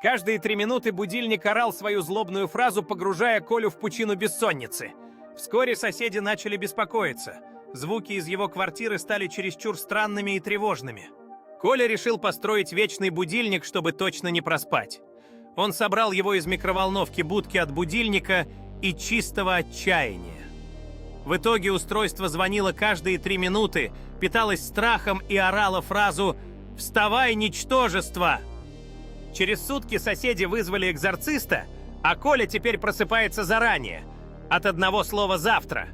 Каждые 3 минуты будильник орал свою злобную фразу, погружая Колю в пучину бессонницы. Вскоре соседи начали беспокоиться. Звуки из его квартиры стали чересчур странными и тревожными. Коля решил построить вечный будильник, чтобы точно не проспать. Он собрал его из микроволновки, будки от будильника и чистого отчаяния. В итоге устройство звонило каждые 3 минуты, питалось страхом и орало фразу «Вставай, ничтожество!». Через сутки соседи вызвали экзорциста, а Коля теперь просыпается заранее, от одного слова «завтра».